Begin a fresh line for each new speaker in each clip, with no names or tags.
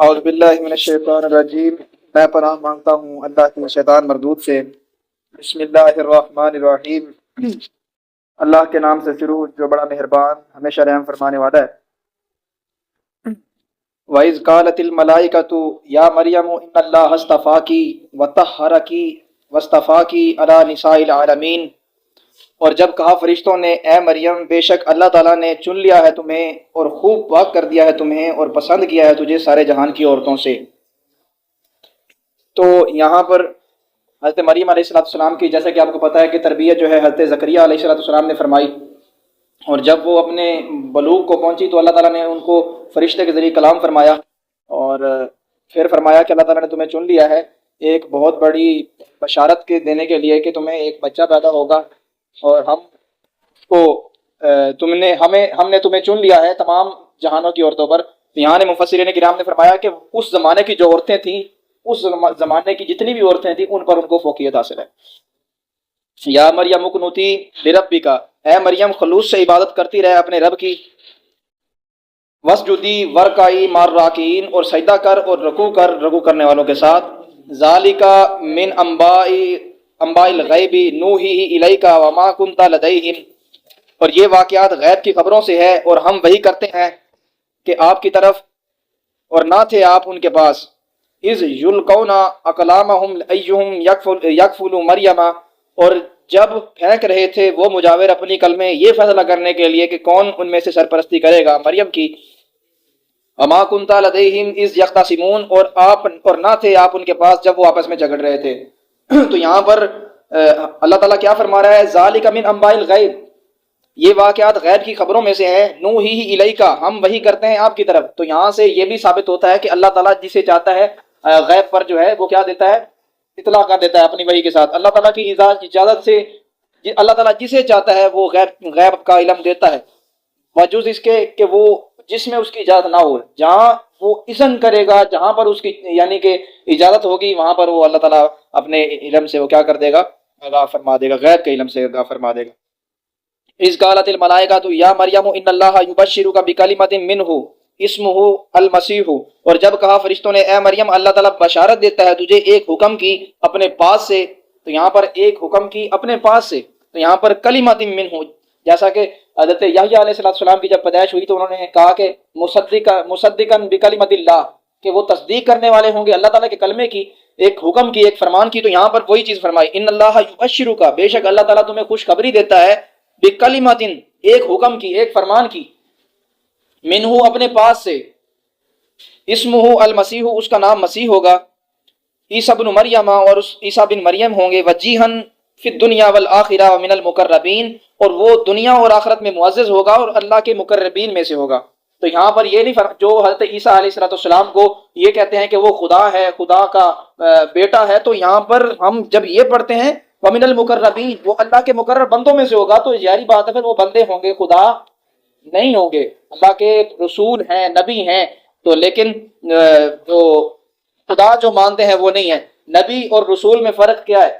اعوذ باللہ من الشیطان الرجیم۔ میں پناہ مانگتا ہوں اللہ کے شیطان مردود سے۔ بسم اللہ الرحمن الرحیم۔ اللہ کے نام سے شروع جو بڑا مہربان ہمیشہ رحم فرمانے والا ہے۔ وَإِذْ قَالَتِ الْمَلَائِكَةُ يَا مَرْيَمُ إِنَّ اللَّهَ اصْطَفَاكِ وَطَهَّرَكِ وَاصْطَفَاكِ عَلَى نِسَاءِ الْعَالَمِينَ، اور جب کہا فرشتوں نے اے مریم بے شک اللہ تعالیٰ نے چن لیا ہے تمہیں اور خوب پاک کر دیا ہے تمہیں اور پسند کیا ہے تجھے سارے جہان کی عورتوں سے۔ تو یہاں پر حضرت مریم علیہ السلام کی جیسا کہ آپ کو پتہ ہے کہ تربیت جو ہے حضرت زکریا علیہ السلام نے فرمائی، اور جب وہ اپنے بلوغ کو پہنچی تو اللہ تعالیٰ نے ان کو فرشتے کے ذریعے کلام فرمایا، اور پھر فرمایا کہ اللہ تعالیٰ نے تمہیں چن لیا ہے ایک بہت بڑی بشارت کے دینے کے لیے کہ تمہیں ایک بچہ پیدا ہوگا، اور ہم نے تمہیں چن لیا ہے تمام جہانوں کی عورتوں پر۔ یہاں نے مفسرین کرام نے فرمایا کہ اس زمانے کی جو عورتیں تھیں، اس زمانے کی جتنی بھی عورتیں تھیں ان پر ان کو فوقیت حاصل ہے۔ یا مریم اقنوتی لربک، اے مریم خلوص سے عبادت کرتی رہے اپنے رب کی، وسجدی ورکعی مع الراکعین، اور سجدہ کر اور رکوع کرنے والوں کے ساتھ۔ ذالک من انباء الغیب نوحیہ الیک وما کنت لدیہم، اور یہ واقعات غیب کی خبروں سے ہے اور ہم وحی کرتے ہیں کہ آپ کی طرف، اور نہ تھے آپ ان کے پاس۔ اذ یلقون اقلامہم ایہم یکفل مریم، اور جب پھینک رہے تھے وہ مجاور اپنی کلمیں یہ فیصلہ کرنے کے لیے کہ کون ان میں سے سرپرستی کرے گا مریم کی۔ وما کنت لدیہم اذ یختصمون، اور نہ تھے آپ ان کے پاس جب وہ آپس میں جھگڑ رہے تھے۔ تو یہاں پر اللہ تعالیٰ کیا فرما رہا ہے؟ ذالک من انباء الغیب، یہ واقعات غیب کی خبروں میں سے ہے، نوحیہ الیک، ہم وحی کرتے ہیں آپ کی طرف۔ تو یہاں سے یہ بھی ثابت ہوتا ہے کہ اللہ تعالیٰ جسے چاہتا ہے غیب پر جو ہے وہ کیا دیتا ہے؟ اطلاع کر دیتا ہے اپنی وحی کے ساتھ۔ اللہ تعالیٰ کی اجازت سے اللہ تعالیٰ جسے چاہتا ہے وہ غیب کا علم دیتا ہے، وجوز اس کے کہ وہ جس میں اس کی اجازت نہ ہو، جہاں وہ اذن کرے گا، جہاں پر اس کی یعنی کہ اجازت ہوگی، وہاں پر وہ اللہ تعالیٰ اپنے علم سے وہ کیا کر دے گا؟ آگاہ فرما دے گا، غیب کے علم سے آگاہ فرما دے گا۔ اذ قالت الملائکۃ یا مریم ان اللہ یبشرک بکلمۃ منہ اسمہ المسیح، اور جب کہا فرشتوں نے اے مریم اللہ تعالیٰ بشارت دیتا ہے تجھے ایک حکم کی اپنے پاس سے، تو یہاں پر ایک حکم کی اپنے پاس سے، تو یہاں پر کلمۃ منہ، جیسا کہ حضرت یحییٰ علیہ السلام کی جب پیدائش ہوئی تو انہوں نے کہا کہ مصدقا بکلمۃ اللہ، کہ وہ تصدیق کرنے والے ہوں گے اللہ تعالیٰ کے کلمے کی، ایک حکم کی، ایک فرمان کی۔ تو یہاں پر وہی چیز فرمائی، ان اللہ یبشرک، بے شک اللہ تعالیٰ تمہیں خوشخبری دیتا ہے، بکلمۃ، ایک حکم کی، ایک فرمان کی، منہ اپنے پاس سے، اسمہ المسیح، اس کا نام مسیح ہوگا، عیسیٰ بن مریم، اور عیسیٰ بن مریم ہوں گے، وجیہن فی الدنیا والآخرہ ومن المقربین، اور وہ دنیا اور آخرت میں معزز ہوگا اور اللہ کے مقربین میں سے ہوگا۔ تو یہاں پر یہ نہیں جو حضرت عیسیٰ علیہ السلام کو یہ کہتے ہیں کہ وہ خدا ہے، خدا کا بیٹا ہے، تو یہاں پر ہم جب یہ پڑھتے ہیں ومن المقربین، وہ اللہ کے مقرر بندوں میں سے ہوگا، تو ظاہری بات ہے پھر وہ بندے ہوں گے، خدا نہیں ہوں گے، اللہ کے رسول ہیں، نبی ہیں۔ تو لیکن جو خدا جو مانتے ہیں وہ نہیں ہے۔ نبی اور رسول میں فرق کیا ہے؟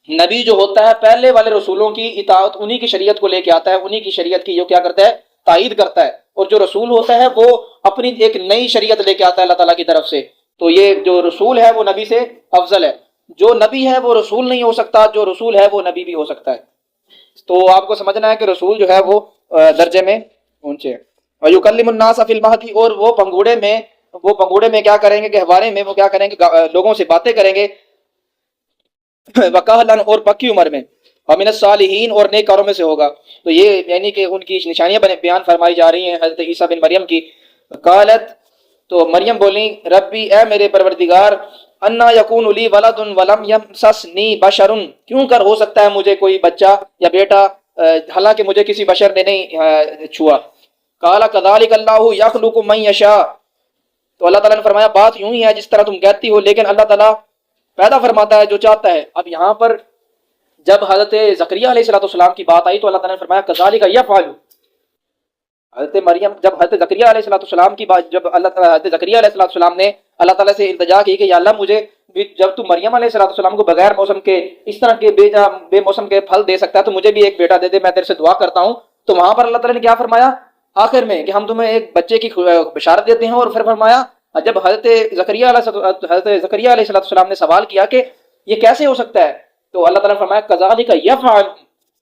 نبی جو ہوتا ہے پہلے والے رسولوں کی اطاعت، انہی کی شریعت کو لے کے آتا ہے، انہی کی شریعت کی جو کیا کرتا ہے؟ تائید کرتا ہے، اور جو رسول ہوتا ہے وہ اپنی ایک نئی شریعت لے کے آتا ہے اللہ تعالیٰ کی طرف سے۔ تو یہ جو رسول ہے وہ نبی سے افضل ہے، جو نبی ہے وہ رسول نہیں ہو سکتا، جو رسول ہے وہ نبی بھی ہو سکتا ہے۔ تو آپ کو سمجھنا ہے کہ رسول جو ہے وہ درجے میں اونچے ہے۔ وَيُكَلِّمُ النَّاسَ فِي الْمَهْدِ، اور وہ پنگوڑے میں کیا کریں گے؟ گہوارے میں وہ کیا کریں گے؟ لوگوں سے باتیں کریں گے، وَكَهْلًا، اور پکی عمر میں، وَمِنَ الصَّالِحِينَ، اور نیک کاروں میں سے ہوگا۔ تو یہ یعنی کہ ان کی نشانیاں بیان فرمائی جا رہی ہیں حضرت عیسیٰ بن مریم کی۔ قالت، تو مریم بولی، ربی، اے میرے پروردگار، انا یکون لی ولد ولم یمسسنی بشر، کیوں کر ہو سکتا ہے مجھے کوئی بچہ یا بیٹا حالانکہ مجھے کسی بشر نے نہیں چھوا۔ قال کذالک اللہ یخلق من یشاء، تو اللہ تعالیٰ نے فرمایا بات یوں ہی ہے جس طرح تم کہتی ہو، لیکن اللہ تعالیٰ پیدا فرماتا ہے جو چاہتا ہے۔ اب یہاں پر جب حضرت زکریا علیہ السلام کی بات آئی تو اللہ تعالیٰ نے فرمایا کذالک یفعل، حضرت مریم جب حضرت زکریا علیہ السلام کی بات، جب حضرت زکریا علیہ السلام نے اللہ تعالیٰ سے التجا کی کہ یا اللہ مجھے جب تو مریم علیہ السلام کو بغیر موسم کے اس طرح کے بے موسم کے پھل دے سکتا ہے تو مجھے بھی ایک بیٹا دے دے، میں تیرے سے دعا کرتا ہوں۔ تو وہاں پر اللہ تعالیٰ نے کیا فرمایا آخر میں کہ ہم تمہیں ایک بچے کی بشارت دیتے ہیں، اور پھر فرمایا جب حضرت زکریا علیہ السلام نے سوال کیا کہ یہ کیسے ہو سکتا ہے، تو اللہ تعالیٰ نے فرمایا کذالک یفعل،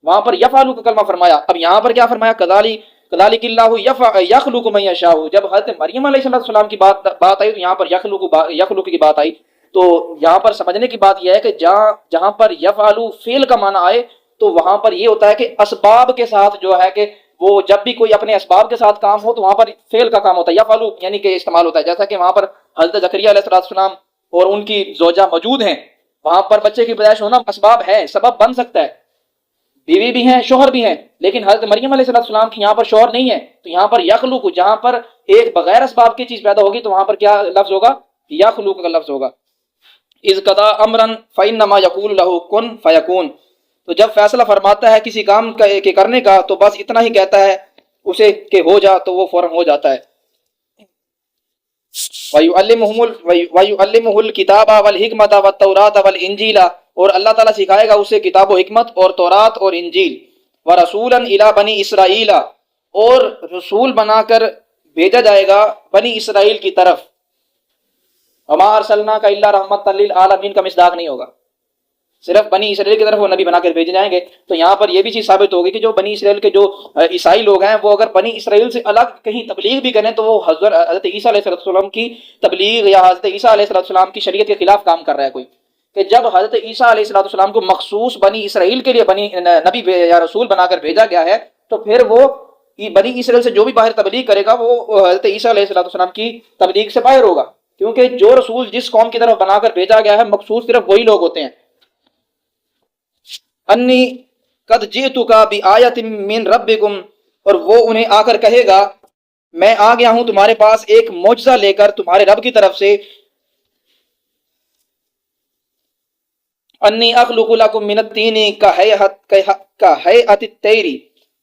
وہاں پر یفعل کا کلمہ فرمایا، اب یہاں پر کیا فرمایا کذالک اللہ یخلق من یشاء، جب حضرت مریم علیہ السلام کی بات آئی تو یہاں پر یخلق کی بات آئی، تو یہاں پر سمجھنے کی بات یہ ہے کہ جہاں پر یفعل فعل کا معنی آئے تو وہاں پر یہ ہوتا ہے کہ اسباب کے ساتھ جو ہے کہ وہ جب بھی کوئی اپنے اسباب کے ساتھ کام ہو تو وہاں پر فعل کا کام ہوتا ہے، یفعل یعنی کہ استعمال ہوتا ہے، جیسا کہ وہاں پر حضرت زکریا علیہ السلام اور ان کی زوجہ موجود ہیں، وہاں پر بچے کی پیدائش ہونا اسباب ہے، سبب بن سکتا ہے، بیوی بھی ہیں شوہر بھی ہیں، لیکن حضرت مریم علیہ السلام کی یہاں پر شوہر نہیں ہے، تو یہاں پر یخلق، جہاں پر ایک بغیر اسباب کی چیز پیدا ہوگی تو وہاں پر کیا لفظ ہوگا؟ یخلق کا لفظ ہوگا۔ اذ قضا امرا فانما یقول له کن فیکون، تو جب فیصلہ فرماتا ہے کسی کام کے کرنے کا تو بس اتنا ہی کہتا ہے اسے کہ ہو جا تو وہ فوراً ہو جاتا ہے۔ وَيُعَلِّمُهُ الْكِتَابَ وَالْحِكْمَةَ وَالتَّوْرَاةَ وَالْإِنْجِيلَ، اور اللہ تعالیٰ سکھائے گا اسے کتاب و حکمت اور تورات اور انجیل، وَرَسُولًا إِلَى بَنِي إِسْرَائِيلَ، اور رسول بنا کر بھیجا جائے گا بنی اسرائیل کی طرف، وَمَا أَرْسَلْنَاكَ إِلَّا رَحْمَةً لِلْعَالَمِينَ کا مصداق نہیں ہوگا، صرف بنی اسرائیل کی طرف وہ نبی بنا کر بھیجے جائیں گے۔ تو یہاں پر یہ بھی چیز ثابت ہوگی کہ جو بنی اسرائیل کے جو عیسائی لوگ ہیں وہ اگر بنی اسرائیل سے الگ کہیں تبلیغ بھی کریں تو وہ حضرت عیسیٰ علیہ السلام کی تبلیغ یا حضرت عیسیٰ علیہ السلام کی شریعت کے خلاف کام کر رہا ہے کوئی، کہ جب حضرت عیسیٰ علیہ السلام کو مخصوص بنی اسرائیل کے لیے نبی یا رسول بنا کر بھیجا گیا ہے، تو پھر وہ بنی اسرائیل سے جو بھی باہر تبلیغ کرے گا وہ حضرت عیسیٰ علیہ السلام کی تبلیغ سے باہر ہوگا، کیونکہ جو رسول جس قوم کی طرف بنا کر بھیجا گیا ہے مخصوص صرف وہی لوگ ہوتے ہیں۔ انی قد جئتک بآیۃ من ربکم، اور وہ انہیں آ کر کہے گا میں آ گیا ہوں تمہارے پاس ایک معجزہ لے کر تمہارے رب کی طرف سے، انی اخلق لکم من الطین کہیئۃ الطیر،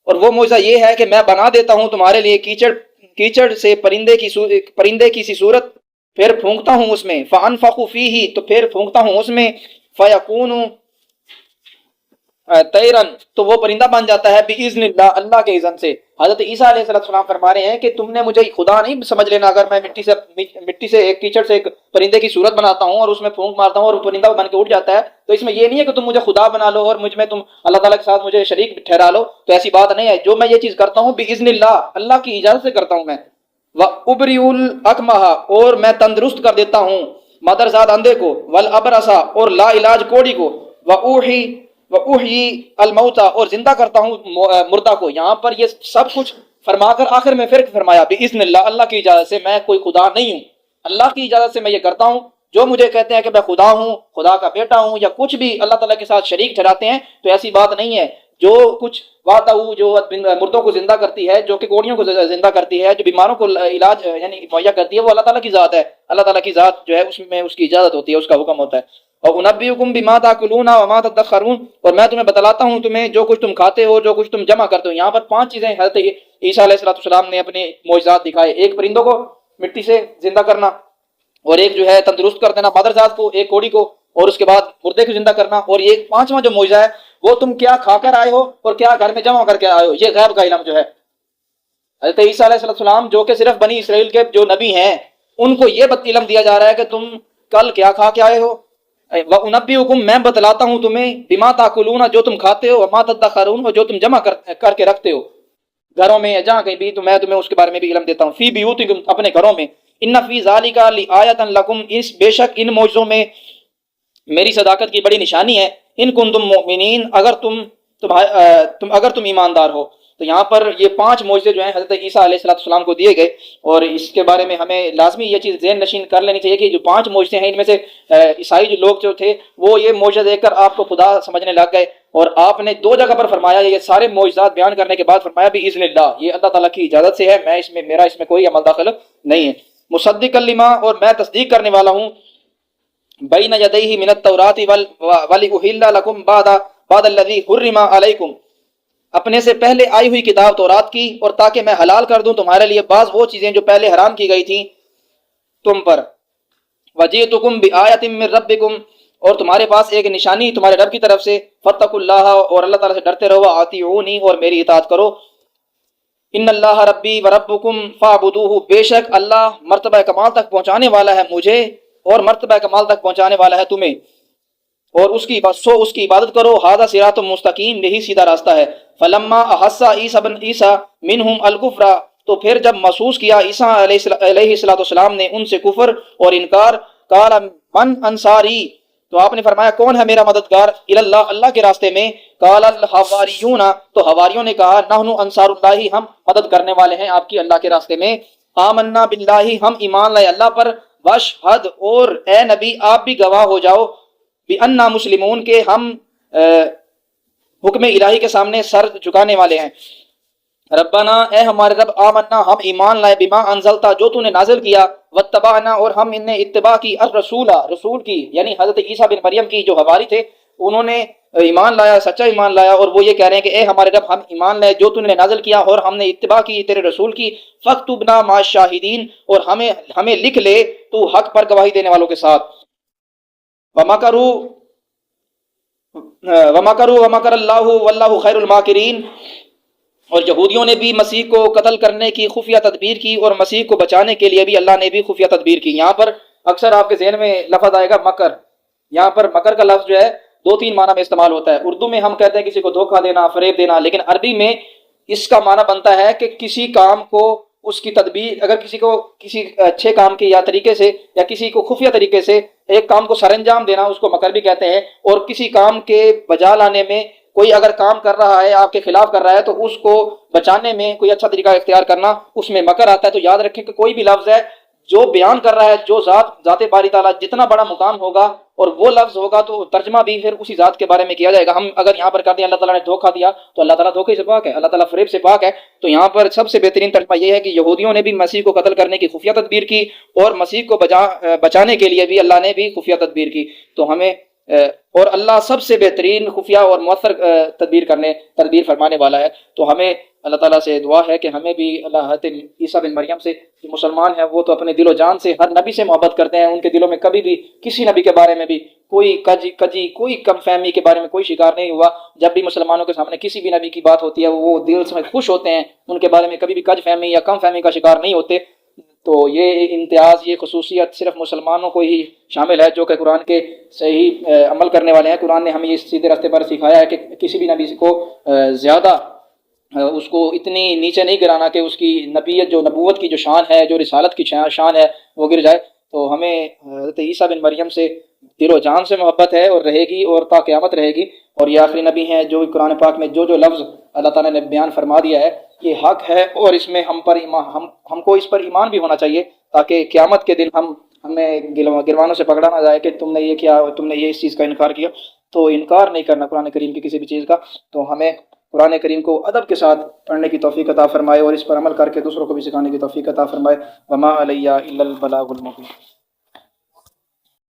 اور وہ معجزہ یہ ہے کہ میں بنا دیتا ہوں تمہارے لیے کیچڑ سے پرندے کی سی صورت، پھر پھونکتا ہوں اس میں، فانفخ فیہ، تو پھر پھونکتا ہوں اس میں، فیکون طیرن، تو وہ پرندہ بن جاتا ہے، باذن اللہ، اللہ کے اذن سے۔ حضرت عیسیٰ علیہ السلام فرما رہے ہیں کہ تم نے مجھے خدا نہیں سمجھ لینا، اگر میں مٹی سے ایک کیچڑ سے ایک پرندے کی صورت بناتا ہوں اور اس میں پھونک مارتا ہوں اور پرندہ بن کے اٹھ جاتا ہے، تو اس میں یہ نہیں ہے کہ تم مجھے خدا بنا لو اور مجھ میں تم اللہ تعالیٰ کے ساتھ مجھے شریک ٹھہرا لو، تو ایسی بات نہیں ہے۔ جو میں یہ چیز کرتا ہوں باذن اللہ، اللہ کی اجازت سے کرتا ہوں میں۔ وَأُبْرِئُ الْأَكْمَحَ، اور میں تندرست کر دیتا ہوں مادرزاد اندھے کو، وَالْأَبْرَصَ، اور لا علاج کوڑی کو، وَأُحْيِي الْمَوْتَى، اور زندہ کرتا ہوں مردہ کو۔ یہاں پر یہ سب کچھ فرما کر آخر میں پھر فرمایا بِإِذْنِ اللَّهِ، اللہ کی اجازت سے، میں کوئی خدا نہیں ہوں، اللہ کی اجازت سے میں یہ کرتا ہوں۔ جو مجھے کہتے ہیں کہ میں خدا ہوں، خدا کا بیٹا ہوں، یا کچھ بھی اللہ تعالیٰ کے ساتھ شریک ٹھہراتے ہیں، تو ایسی بات نہیں ہے۔ جو کچھ وعدہ جو مردوں کو زندہ کرتی ہے، جو کہ کوڑیوں کو زندہ کرتی ہے، جو بیماروں کو علاج یعنی مہیا کرتی ہے، وہ اللہ تعالیٰ کی ذات ہے۔ اللہ تعالیٰ کی ذات جو ہے اس میں اس کی اجازت ہوتی ہے، اس کا حکم ہوتا ہے۔ اور انبئکم بما تاکلون وما تدخرون، اور میں تمہیں بتلاتا ہوں تمہیں جو کچھ تم کھاتے ہو، جو کچھ تم جمع کرتے ہو۔ یہاں پر 5 چیزیں حضرت عیسیٰ علیہ السلام نے اپنے معجزات دکھائے، ایک پرندوں کو مٹی سے زندہ کرنا، اور ایک جو ہے تندرست کر دینا مادرزاد کو، ایک کوڑی کو، اور اس کے بعد مردے کو زندہ کرنا، اور یہ 5واں جو معجزہ ہے وہ تم کیا کھا کر آئے ہو اور کیا گھر میں جمع کر کے آئے ہو، یہ غیب کا علم جو ہے۔ حضرت عیسیٰ علیہ السلام جو کہ صرف بنی اسرائیل کے جو نبی ہیں ان کو یہ علم دیا جا رہا ہے کہ تم کل کیا کھا کے آئے ہو۔ وَأُنَبِّئُكُم، میں بتلاتا ہوں تمہیں، بِمَا تَأْكُلُونَ، جو تم کھاتے ہو، وَمَا تَدَّخَرُونَ، اور جو تم جمع کر کے رکھتے ہو گھروں میں یا جہاں کہیں بھی، تو میں تمہیں اس کے بارے میں بھی علم دیتا ہوں۔ فِي بِيُوتِكُمْ، اپنے گھروں میں، إِنَّ فِي ذَلِكَ لِآيَةً لَكُمْ، اس بے شک ان معجزوں میں میری صداقت کی بڑی نشانی ہے، ان کنتم مؤمنین، اگر تم ایماندار ہو۔ تو یہاں پر یہ 5 معجزے جو ہیں حضرت عیسیٰ علیہ السلام کو دیے گئے، اور اس کے بارے میں ہمیں لازمی یہ چیز ذہن نشین کر لینی چاہیے کہ جو 5 معجزے ہیں ان میں سے عیسائی جو لوگ جو تھے وہ یہ معجزہ دیکھ کر آپ کو خدا سمجھنے لگ گئے، اور آپ نے 2 جگہ پر فرمایا، یہ سارے معجزات بیان کرنے کے بعد فرمایا بِإِذْنِ اللَّهِ، یہ اللہ تعالیٰ کی اجازت سے ہے، میرا اس میں کوئی عمل داخل نہیں ہے۔ مصدقا لما، اور میں تصدیق کرنے والا ہوں، بین یدیہ من التوراۃ ولأحل لکم بعد الذی حرم علیکم، اپنے سے پہلے آئی ہوئی کتاب تورات کی، اور تاکہ میں حلال کر دوں تمہارے لیے بعض وہ چیزیں جو پہلے حرام کی گئی تھیں تم پر۔ وجئتکم بآیۃ من ربکم، اور تمہارے پاس ایک نشانی تمہارے رب کی طرف سے، فاتقوا اللہ، اور اللہ تعالیٰ سے ڈرتے رہو، اطیعونی، اور میری اطاعت کرو۔ ان اللہ ربی و ربکم فاعبدوہ، بے شک اللہ مرتبہ کمال تک پہنچانے والا ہے مجھے اور مرتبہ کمال تک پہنچانے والا ہے تمہیں، اور اس کی عبادت کرو، ھذا صراط مستقیم، یہی سیدھا راستہ ہے۔ فلما احس عیسی بن عیسی منہم الکفر، تو پھر جب محسوس کیا عیسیٰ علیہ السلام نے ان سے کفر اور انکار، قال من انصاری، تو آپ نے فرمایا کون ہے میرا مددگار، اللہ، اللہ کے راستے میں، قال الحواریون، تو حواریوں نے کہا نحن انصار اللہ، ہم مدد کرنے والے ہیں آپ کی اللہ کے راستے میں، آمنا باللہ، ہم ایمان لائے اللہ پر، واشہد، اور اے نبی آپ بھی گواہ ہو جاؤ، بِأَنَّا مسلمون، کے ہم حکم الہی کے سامنے سر جھکانے والے ہیں۔ ربنا، اے ہمارے رب، آمنا، ہم ایمان لائے، بما انزلتا، جو تو نے نازل کیا، واتبعنا، اور ہم نے اتباع کی، الرسول، رسول کی، یعنی حضرت عیسیٰ بن مریم کی جو حواری تھے انہوں نے ایمان لایا، سچا ایمان لایا، اور وہ یہ کہہ رہے ہیں کہ اے ہمارے رب ہم ایمان لائے جو تو نے نازل کیا اور ہم نے اتباع کی تیرے رسول کی، فاکتبنا مع الشاہدین، اور ہمیں لکھ لے تو حق پر گواہی دینے والوں کے ساتھ۔ ومکروا ومکر اللہ واللہ خیر الماکرین، اور یہودیوں نے بھی مسیح کو قتل کرنے کی خفیہ تدبیر کی، اور مسیح کو بچانے کے لیے بھی اللہ نے بھی خفیہ تدبیر کی۔ یہاں پر اکثر آپ کے ذہن میں لفظ آئے گا مکر، یہاں پر مکر کا لفظ جو ہے دو تین معنی میں استعمال ہوتا ہے۔ اردو میں ہم کہتے ہیں کسی کو دھوکہ دینا، فریب دینا، لیکن عربی میں اس کا معنی بنتا ہے کہ کسی کام کو اس کی تدبیر، اگر کسی کو کسی اچھے کام کے یا طریقے سے یا کسی کو خفیہ طریقے سے ایک کام کو سر انجام دینا، اس کو مکر بھی کہتے ہیں، اور کسی کام کے بجا لانے میں کوئی اگر کام کر رہا ہے آپ کے خلاف کر رہا ہے تو اس کو بچانے میں کوئی اچھا طریقہ اختیار کرنا، اس میں مکر آتا ہے۔ تو یاد رکھیں کہ کوئی بھی لفظ ہے جو بیان کر رہا ہے، جو ذات باری تعالیٰ جتنا بڑا مقام ہوگا اور وہ لفظ ہوگا تو ترجمہ بھی پھر اسی ذات کے بارے میں کیا جائے گا۔ ہم اگر یہاں پر کہتے ہیں اللہ تعالیٰ نے دھوکہ دیا تو اللہ تعالیٰ دھوکے سے پاک ہے، اللہ تعالیٰ فریب سے پاک ہے۔ تو یہاں پر سب سے بہترین ترجمہ یہ ہے کہ یہودیوں نے بھی مسیح کو قتل کرنے کی خفیہ تدبیر کی، اور مسیح کو بچانے کے لیے بھی اللہ نے بھی خفیہ تدبیر کی۔ تو ہمیں اور اللہ سب سے بہترین خفیہ اور مؤثر تدبیر فرمانے والا ہے۔ تو ہمیں اللہ تعالیٰ سے دعا ہے کہ ہمیں بھی اللہ حضرت عیسیٰ بن مریم سے، جو مسلمان ہیں وہ تو اپنے دل و جان سے ہر نبی سے محبت کرتے ہیں، ان کے دلوں میں کبھی بھی کسی نبی کے بارے میں بھی کوئی کجی کوئی کم فہمی کے بارے میں کوئی شکار نہیں ہوا۔ جب بھی مسلمانوں کے سامنے کسی بھی نبی کی بات ہوتی ہے وہ دل سے خوش ہوتے ہیں، ان کے بارے میں کبھی بھی کج فہمی یا کم فہمی کا شکار نہیں ہوتے۔ تو یہ امتیاز، یہ خصوصیت صرف مسلمانوں کو ہی شامل ہے جو کہ قرآن کے صحیح عمل کرنے والے ہیں۔ قرآن نے ہمیں اس سیدھے راستے پر سکھایا ہے کہ کسی بھی نبی کو زیادہ اس کو اتنی نیچے نہیں گرانا کہ اس کی نبیت، جو نبوت کی جو شان ہے، جو رسالت کی شان ہے، وہ گر جائے۔ تو ہمیں حضرت عیسیٰ بن مریم سے دل و جان سے محبت ہے اور رہے گی، اور تا قیامت رہے گی۔ اور یہ آخری نبی ہیں جو قرآن پاک میں جو لفظ اللہ تعالیٰ نے بیان فرما دیا ہے یہ حق ہے، اور اس میں ہم کو اس پر ایمان بھی ہونا چاہیے، تاکہ قیامت کے دن ہمیں گروانوں سے پکڑا نہ جائے کہ تم نے یہ کیا، تم نے یہ اس چیز کا انکار کیا۔ تو انکار نہیں کرنا قرآن کریم کی کسی بھی چیز کا۔ تو ہمیں قرآن کریم کو ادب کے ساتھ پڑھنے کی توفیق عطا فرمائے، اور اس پر عمل کر کے دوسروں کو بھی سکھانے کی توفیق عطا فرمائے۔ وما علیہ الا البلاغ المبین۔